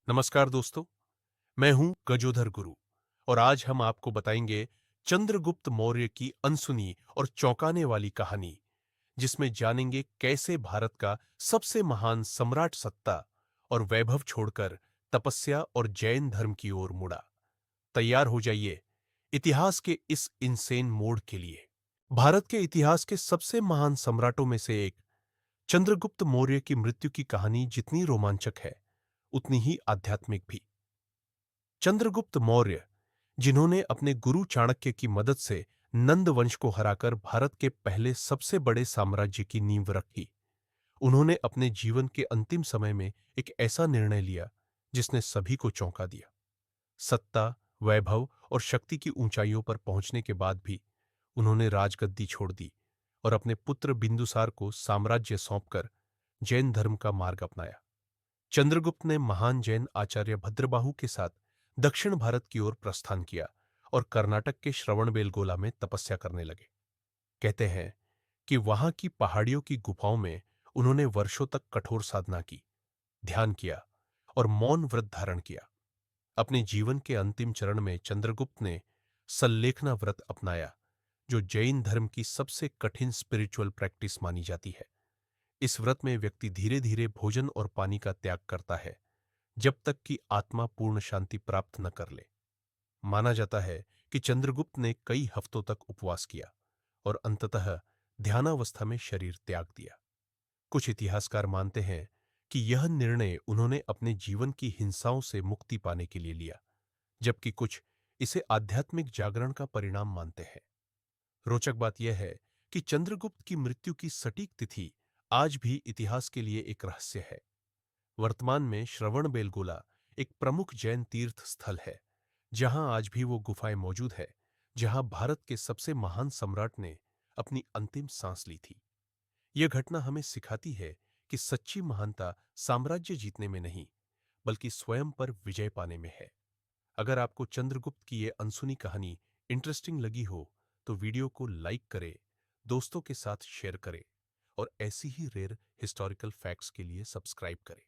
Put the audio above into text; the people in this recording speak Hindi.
नमस्कार दोस्तों, मैं हूं गजोधर गुरु और आज हम आपको बताएंगे चंद्रगुप्त मौर्य की अनसुनी और चौंकाने वाली कहानी, जिसमें जानेंगे कैसे भारत का सबसे महान सम्राट सत्ता और वैभव छोड़कर तपस्या और जैन धर्म की ओर मुड़ा। तैयार हो जाइए इतिहास के इस इंसेन मोड़ के लिए। भारत के इतिहास के सबसे महान सम्राटों में से एक चंद्रगुप्त मौर्य की मृत्यु की कहानी जितनी रोमांचक है, उतनी ही आध्यात्मिक भी। चंद्रगुप्त मौर्य, जिन्होंने अपने गुरु चाणक्य की मदद से नंद वंश को हराकर भारत के पहले सबसे बड़े साम्राज्य की नींव रखी, उन्होंने अपने जीवन के अंतिम समय में एक ऐसा निर्णय लिया जिसने सभी को चौंका दिया। सत्ता, वैभव और शक्ति की ऊंचाइयों पर पहुंचने के बाद भी उन्होंने राजगद्दी छोड़ दी और अपने पुत्र बिंदुसार को साम्राज्य सौंपकर जैन धर्म का मार्ग अपनाया। चंद्रगुप्त ने महान जैन आचार्य भद्रबाहु के साथ दक्षिण भारत की ओर प्रस्थान किया और कर्नाटक के श्रवणबेलगोला में तपस्या करने लगे। कहते हैं कि वहां की पहाड़ियों की गुफाओं में उन्होंने वर्षों तक कठोर साधना की, ध्यान किया और मौन व्रत धारण किया। अपने जीवन के अंतिम चरण में चंद्रगुप्त ने सल्लेखना व्रत अपनाया, जो जैन धर्म की सबसे कठिन स्पिरिचुअल प्रैक्टिस मानी जाती है। इस व्रत में व्यक्ति धीरे धीरे भोजन और पानी का त्याग करता है, जब तक कि आत्मा पूर्ण शांति प्राप्त न कर ले। माना जाता है कि चंद्रगुप्त ने कई हफ्तों तक उपवास किया और अंततः ध्यानावस्था में शरीर त्याग दिया। कुछ इतिहासकार मानते हैं कि यह निर्णय उन्होंने अपने जीवन की हिंसाओं से मुक्ति पाने के लिए लिया, जबकि कुछ इसे आध्यात्मिक जागरण का परिणाम मानते हैं। रोचक बात यह है कि चंद्रगुप्त की मृत्यु की सटीक तिथि आज भी इतिहास के लिए एक रहस्य है। वर्तमान में श्रवणबेलगोला एक प्रमुख जैन तीर्थ स्थल है, जहां आज भी वो गुफाएं मौजूद है जहां भारत के सबसे महान सम्राट ने अपनी अंतिम सांस ली थी। यह घटना हमें सिखाती है कि सच्ची महानता साम्राज्य जीतने में नहीं, बल्कि स्वयं पर विजय पाने में है। अगर आपको चंद्रगुप्त की यह अनसुनी कहानी इंटरेस्टिंग लगी हो, तो वीडियो को लाइक करें, दोस्तों के साथ शेयर करें और ऐसी ही रेयर हिस्टोरिकल फैक्ट्स के लिए सब्सक्राइब करें।